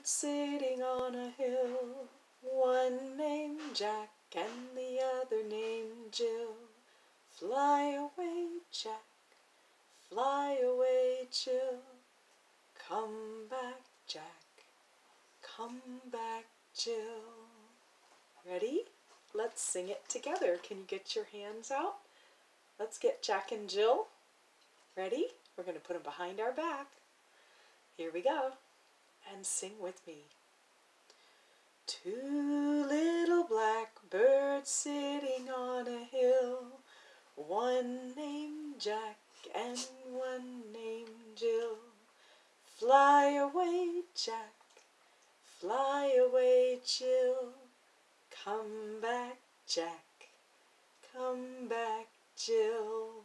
birds sitting on a hill, one named Jack and the other named Jill. Fly away, Jack, fly away, Jill. Come back, Jack, come back, Jill. Ready? Let's sing it together. Can you get your hands out? Let's get Jack and Jill. Ready? We're going to put them behind our back. Here we go. And sing with me. Two little black birds sitting on a hill, one named Jack and one named Jill. Fly away, Jack, fly away, Jill. Come back, Jack, come back, Jill.